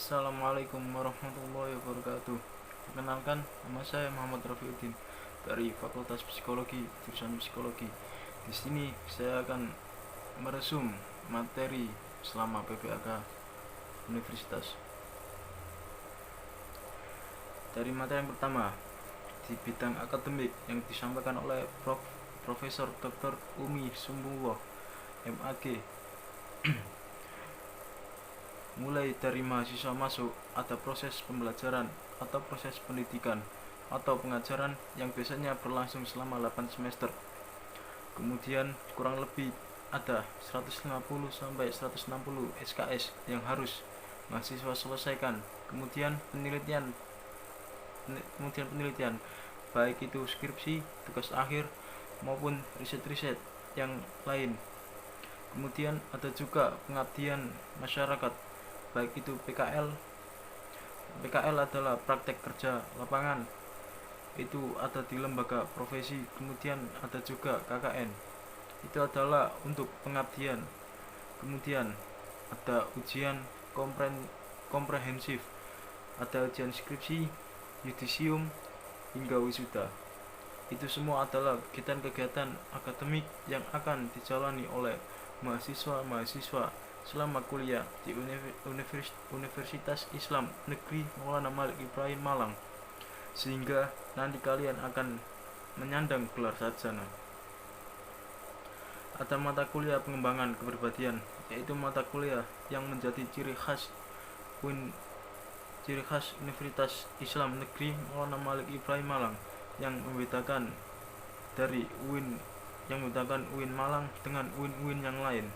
Assalamualaikum warahmatullahi wabarakatuh. Perkenalkan, nama saya Muhammad Rafiuddin dari Fakultas Psikologi, jurusan Psikologi. Di sini saya akan meresum materi selama PPAK Universitas. Dari materi yang pertama, di bidang akademik yang disampaikan oleh Profesor Dr. Umi Sumbullah, MAG. Mulai dari mahasiswa masuk, ada proses pembelajaran atau proses pendidikan atau pengajaran yang biasanya berlangsung selama 8 semester. Kemudian kurang lebih ada 150 sampai 160 SKS yang harus mahasiswa selesaikan. Kemudian penelitian baik itu skripsi, tugas akhir maupun riset-riset yang lain. Kemudian ada juga pengabdian masyarakat, baik itu PKL. PKL adalah praktek kerja lapangan, itu ada di lembaga profesi. Kemudian ada juga KKN, itu adalah untuk pengabdian. Kemudian ada ujian komprehensif, ada ujian skripsi, yudisium, hingga wisuda. Itu semua adalah kegiatan-kegiatan akademik yang akan dijalani oleh mahasiswa-mahasiswa selama kuliah di Universitas Islam Negeri Maulana Malik Ibrahim Malang, sehingga nanti kalian akan menyandang gelar sarjana. Ada mata kuliah pengembangan kepribadian, yaitu mata kuliah yang menjadi ciri khas Universitas Islam Negeri Maulana Malik Ibrahim Malang, yang membedakan UIN Malang dengan UIN yang lain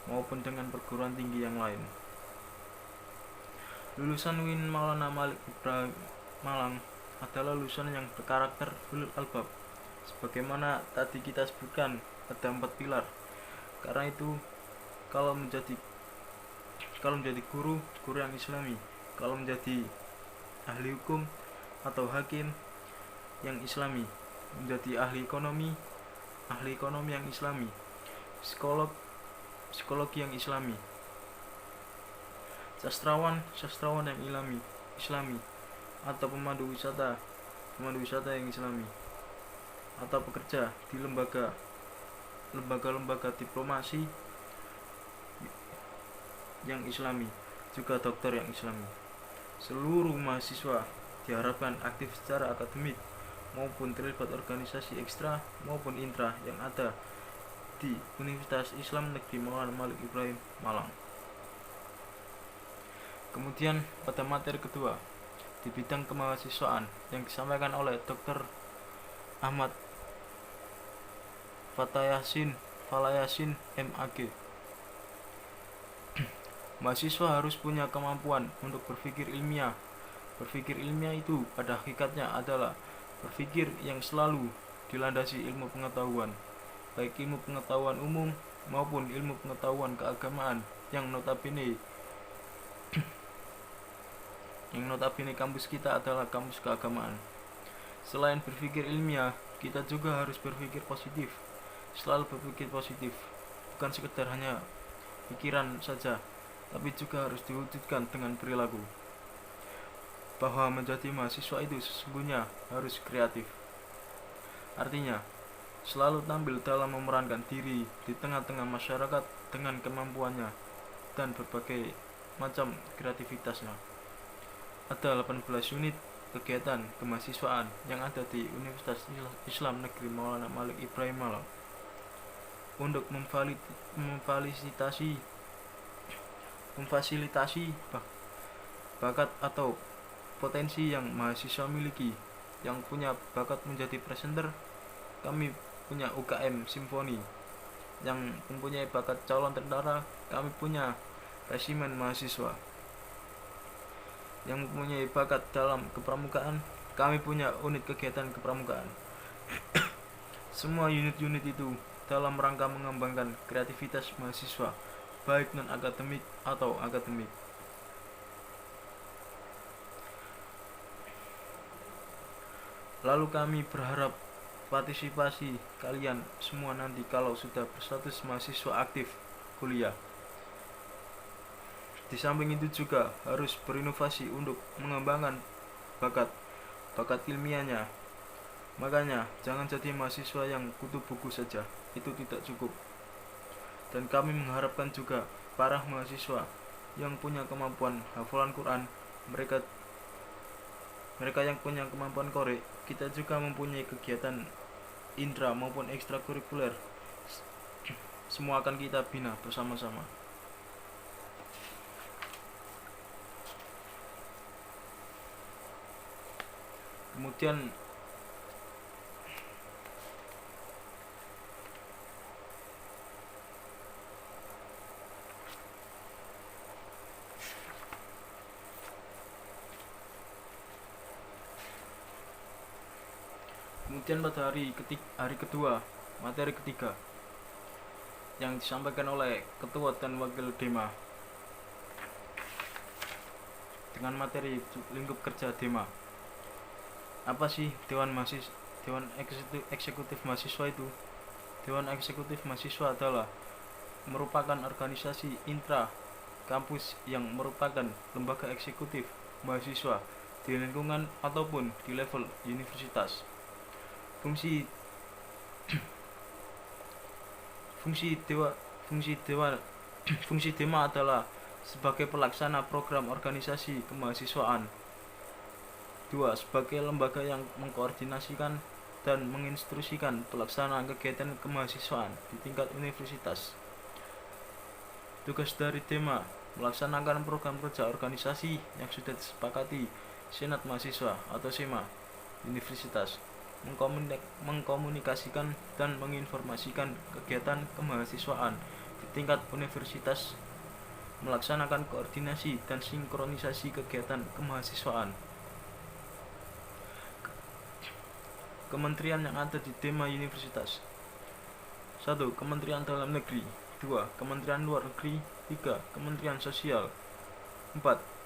maupun dengan perguruan tinggi yang lain. Lulusan UIN Maulana Malik Ibrahim Malang adalah lulusan yang berkarakter ulul albab. Sebagaimana tadi kita sebutkan, ada 4 pilar. Karena itu kalau menjadi guru yang islami, kalau menjadi ahli hukum atau hakim yang islami, menjadi ahli ekonomi yang islami, psikologi yang islami, sastrawan yang islami, atau pemandu wisata yang islami, atau pekerja di lembaga diplomasi yang islami, juga dokter yang islami. Seluruh mahasiswa diharapkan aktif secara akademik maupun terlibat organisasi ekstra maupun intra yang ada di Universitas Islam Negeri Maulana Malik Ibrahim Malang. Kemudian pada materi kedua, di bidang kemahasiswaan yang disampaikan oleh Dr. Ahmad Falayasin MAG. Mahasiswa harus punya kemampuan untuk berpikir ilmiah. Berpikir ilmiah itu pada hakikatnya adalah berpikir yang selalu dilandasi ilmu pengetahuan, baik ilmu pengetahuan umum maupun ilmu pengetahuan keagamaan yang notabene kampus kita adalah kampus keagamaan. Selain berpikir ilmiah, kita juga harus berpikir positif. Selalu berpikir positif, bukan sekedar hanya pikiran saja, tapi juga harus diwujudkan dengan perilaku. Bahwa menjadi mahasiswa itu sesungguhnya harus kreatif. Artinya, selalu tampil dalam memerankan diri di tengah-tengah masyarakat dengan kemampuannya dan berbagai macam kreativitasnya. Ada 18 unit kegiatan kemahasiswaan yang ada di Universitas Islam Negeri Maulana Malik Ibrahim Malang untuk memfasilitasi bakat atau potensi yang mahasiswa miliki. Yang punya bakat menjadi presenter, kami punya UKM Simfoni. Yang mempunyai bakat calon tentara, kami punya resimen mahasiswa. Yang mempunyai bakat dalam kepramukaan, kami punya unit kegiatan kepramukaan. Semua unit-unit itu dalam rangka mengembangkan kreativitas mahasiswa, baik non-akademik atau akademik. Lalu kami berharap partisipasi kalian semua nanti kalau sudah berstatus mahasiswa aktif kuliah. Di samping itu juga harus berinovasi untuk mengembangkan bakat bakat ilmiahnya. Makanya jangan jadi mahasiswa yang kutu buku saja, itu tidak cukup. Dan kami mengharapkan juga para mahasiswa yang punya kemampuan hafalan Quran, mereka mereka yang punya kemampuan korek, kita juga mempunyai kegiatan intra maupun ekstrakurikuler. Semua akan kita bina bersama-sama. Kemudian pada hari kedua, materi ketiga yang disampaikan oleh ketua dan wakil Dema dengan materi lingkup kerja Dema. Apa sih Dewan Eksekutif Mahasiswa itu? Dewan Eksekutif Mahasiswa adalah merupakan organisasi intra kampus yang merupakan lembaga eksekutif mahasiswa di lingkungan ataupun di level universitas. Fungsi Dema adalah sebagai pelaksana program organisasi kemahasiswaan. 2. Sebagai lembaga yang mengkoordinasikan dan menginstruksikan pelaksanaan kegiatan kemahasiswaan di tingkat universitas. Tugas dari Dema melaksanakan program kerja organisasi yang sudah disepakati Senat Mahasiswa atau SEMA Universitas, mengkomunikasikan dan menginformasikan kegiatan kemahasiswaan di tingkat universitas, melaksanakan koordinasi dan sinkronisasi kegiatan kemahasiswaan. Kementerian yang ada di Dema Universitas. 1. Kementerian Dalam Negeri. 2. Kementerian Luar Negeri. 3. Kementerian Sosial. 4.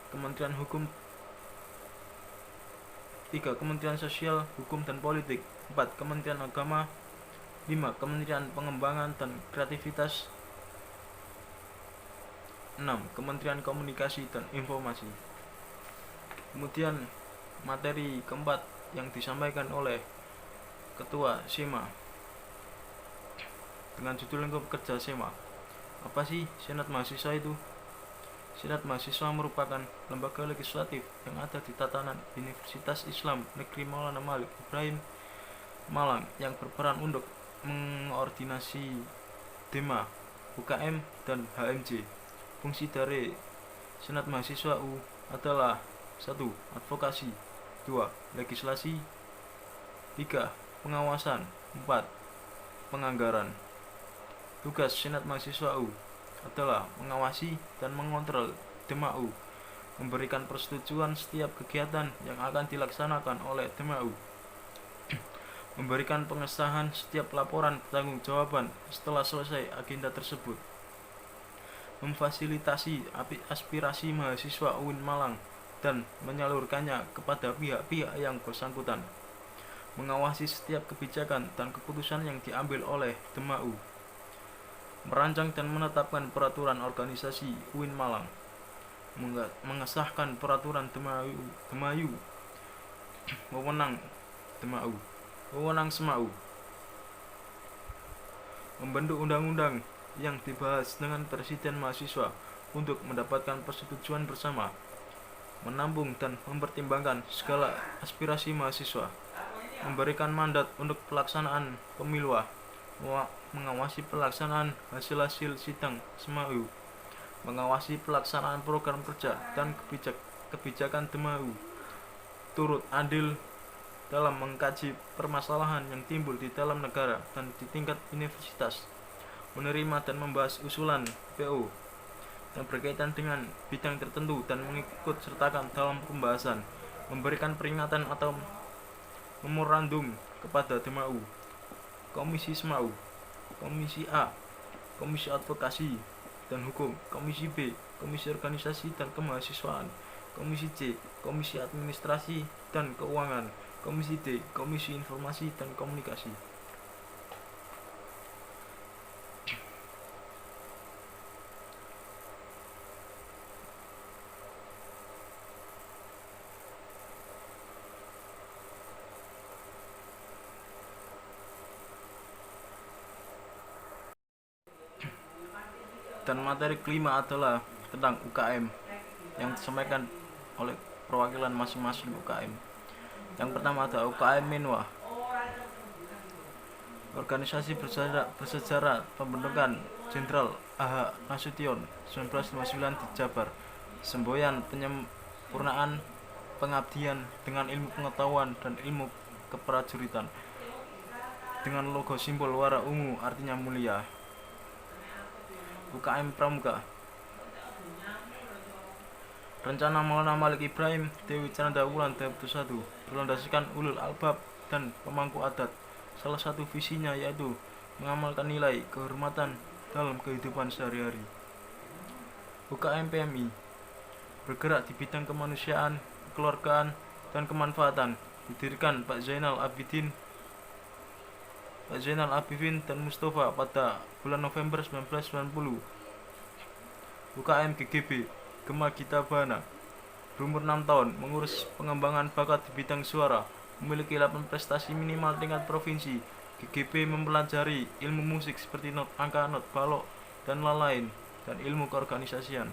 Kementerian Hukum. 3. Kementerian Sosial, Hukum dan Politik. 4. Kementerian Agama. 5. Kementerian Pengembangan dan Kreativitas. 6. Kementerian Komunikasi dan Informasi. Kemudian materi keempat yang disampaikan oleh Ketua SEMA dengan judul lingkup kerja SEMA. Apa sih Senat Mahasiswa itu? Senat Mahasiswa merupakan lembaga legislatif yang ada di tatanan Universitas Islam Negeri Maulana Malik Ibrahim Malang yang berperan untuk mengordinasi Dema, UKM, dan HMJ. Fungsi dari Senat Mahasiswa U adalah 1. Advokasi. 2. Legislasi. 3. Pengawasan. 4. Penganggaran. Tugas Senat Mahasiswa U adalah mengawasi dan mengontrol Dema U, memberikan persetujuan setiap kegiatan yang akan dilaksanakan oleh Dema U, memberikan pengesahan setiap laporan pertanggungjawaban setelah selesai agenda tersebut, memfasilitasi aspirasi mahasiswa UIN Malang dan menyalurkannya kepada pihak-pihak yang bersangkutan, mengawasi setiap kebijakan dan keputusan yang diambil oleh Dema U, merancang dan menetapkan peraturan organisasi UIN Malang, mengesahkan peraturan Dema U, wewenang SEMA U, membentuk undang-undang yang dibahas dengan presiden mahasiswa untuk mendapatkan persetujuan bersama, menampung dan mempertimbangkan segala aspirasi mahasiswa, memberikan mandat untuk pelaksanaan pemilu, mengawasi pelaksanaan hasil-hasil sidang SEMA U, mengawasi pelaksanaan program kerja dan kebijakan Dema U, turut andil dalam mengkaji permasalahan yang timbul di dalam negara dan di tingkat universitas, menerima dan membahas usulan PO yang berkaitan dengan bidang tertentu dan mengikut sertakan dalam pembahasan, memberikan peringatan atau memorandum kepada Dema U, Komisi SEMA U, Komisi A, Komisi Advokasi dan Hukum, Komisi B, Komisi Organisasi dan Kemahasiswaan, Komisi C, Komisi Administrasi dan Keuangan, Komisi D, Komisi Informasi dan Komunikasi. Dan materi kelima adalah tentang UKM yang disampaikan oleh perwakilan masing-masing UKM. Yang pertama ada UKM Menwa, organisasi bersejarah pembentukan Jenderal A.H. Nasution 1959 di Jabar. Semboyan penyempurnaan pengabdian dengan ilmu pengetahuan dan ilmu keprajuritan. Dengan logo simbol warna ungu artinya mulia. UKM Pramuka, rencana Maulana Malik Ibrahim Dewi Cananda Wulan 2021 berlandaskan ulul albab dan pemangku adat. Salah satu visinya yaitu mengamalkan nilai kehormatan dalam kehidupan sehari-hari. UKM PMI bergerak di bidang kemanusiaan, kekeluargaan, dan kemanfaatan. Didirikan Pak Zainal Abidin dan Mustafa pada bulan November 1990. UKM GGB Gema Gita Bana berumur 6 tahun, mengurus pengembangan bakat di bidang suara, memiliki 8 prestasi minimal tingkat provinsi. GGB mempelajari ilmu musik seperti not angka, not balok, dan lain-lain, dan ilmu keorganisasian.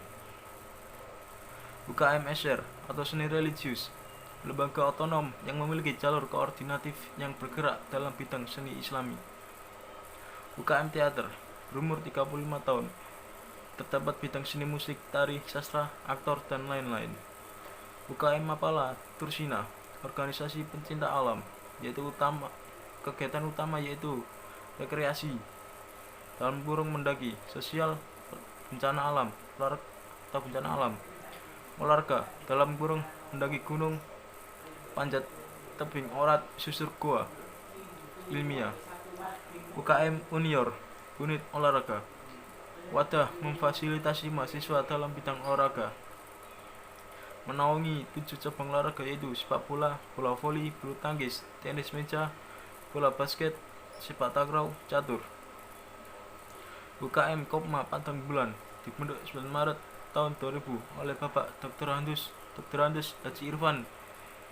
UKM SR atau seni religius, lembaga otonom yang memiliki jalur koordinatif yang bergerak dalam bidang seni islami. UKM Teater berumur 35 tahun, terdapat bidang seni musik, tari, sastra, aktor, dan lain-lain. UKM Mapala Tursina, organisasi pencinta alam, yaitu kegiatan utama yaitu rekreasi, dalam kurung mendaki, sosial, bencana alam, olahraga, dalam kurung mendaki gunung, panjat tebing orat, susur goa, ilmiah. UKM Unior, unit olahraga, wadah memfasilitasi mahasiswa dalam bidang olahraga, menaungi 7 cabang olahraga yaitu sepak bola, bola voli, bulu tangkis, tenis meja, bola basket, sepak takraw, catur. UKM Kopma Pantang Bulan dibentuk 9 Maret tahun 2000 oleh Bapak Dr. Handus Haji Irfan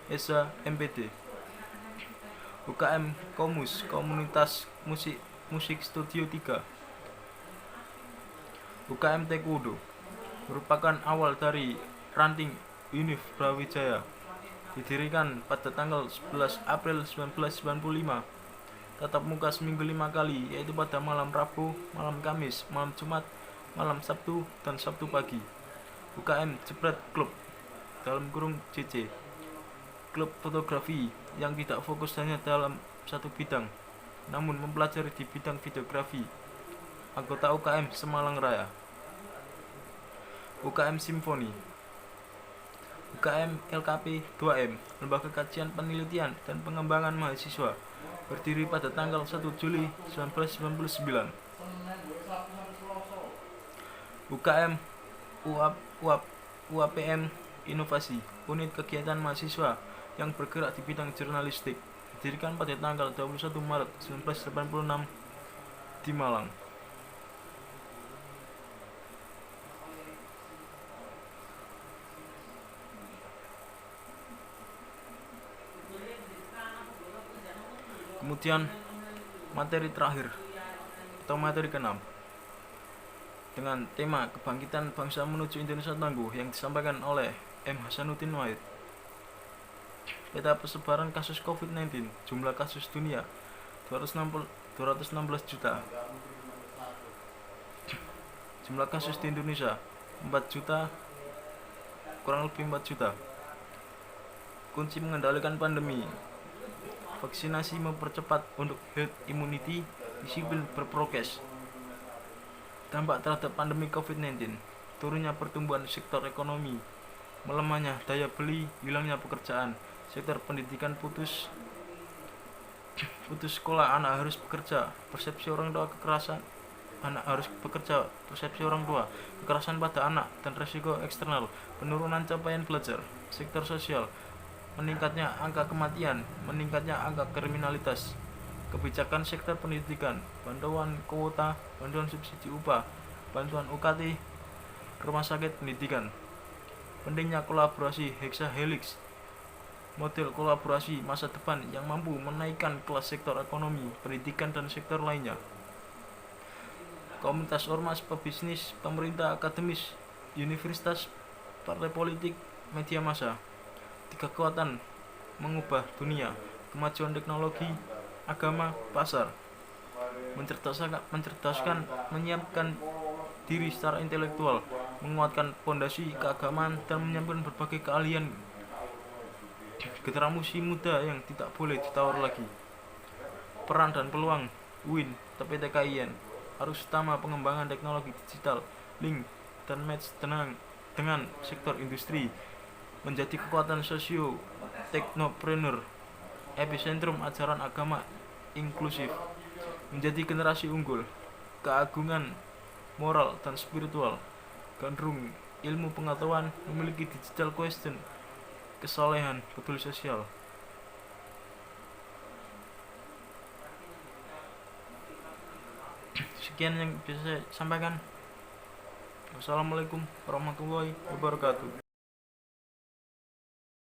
Esa MPD. UKM Komus Komunitas Musik Studio 3. UKM Taekwondo merupakan awal dari ranting Univ Brawijaya, didirikan pada tanggal 11 April 1995. Tatap muka seminggu 5 kali, yaitu pada malam Rabu, malam Kamis, malam Jumat, malam Sabtu, dan Sabtu pagi. UKM Jebret Club, dalam kurung JC, klub fotografi yang tidak fokus hanya dalam satu bidang, namun mempelajari di bidang videografi. Anggota UKM Semalang Raya. UKM Simfoni. UKM LKP 2M, Lembaga Kajian Penelitian dan Pengembangan Mahasiswa, berdiri pada tanggal 1 Juli 1999. UKM UAPM Inovasi, unit kegiatan mahasiswa yang bergerak di bidang jurnalistik, didirikan pada tanggal 21 Maret 1986 di Malang. Kemudian materi terakhir atau materi ke-6 dengan tema kebangkitan bangsa menuju Indonesia tangguh yang disampaikan oleh M. Hasanuddin Wahid. Peta persebaran kasus COVID-19, jumlah kasus dunia 216 juta, jumlah kasus di Indonesia 4 juta, kurang lebih 4 juta. Kunci mengendalikan pandemi: vaksinasi mempercepat untuk herd immunity, disiplin berprokes. Dampak terhadap pandemi COVID-19: turunnya pertumbuhan sektor ekonomi, melemahnya daya beli, hilangnya pekerjaan, sektor pendidikan putus sekolah, anak harus bekerja, persepsi orang tua kekerasan pada anak dan resiko eksternal, penurunan capaian belajar, sektor sosial, meningkatnya angka kematian, meningkatnya angka kriminalitas, kebijakan sektor pendidikan, bantuan kuota, bantuan subsidi upah, bantuan UKT, rumah sakit pendidikan, pentingnya kolaborasi heksahelix, model kolaborasi masa depan yang mampu menaikkan kelas sektor ekonomi, pendidikan, dan sektor lainnya. komunitas ormas, pebisnis, pemerintah, akademis, universitas, partai politik, media massa. Tiga kekuatan mengubah dunia: kemajuan teknologi, agama, pasar. Mencerdaskan, menyiapkan diri secara intelektual, menguatkan pondasi keagamaan, dan menyiapkan berbagai keahlian generasi muda yang tidak boleh ditawar lagi. Peran dan peluang UIN, TPTKIN. Arus utama pengembangan teknologi digital, link dan match dengan sektor industri, menjadi kekuatan sosio teknopreneur, epicentrum ajaran agama inklusif, menjadi generasi unggul, keagungan moral dan spiritual, gandrung ilmu pengetahuan, memiliki digital question, kesolehan, peduli sosial. Sekian yang bisa saya sampaikan. Wassalamualaikum warahmatullahi wabarakatuh.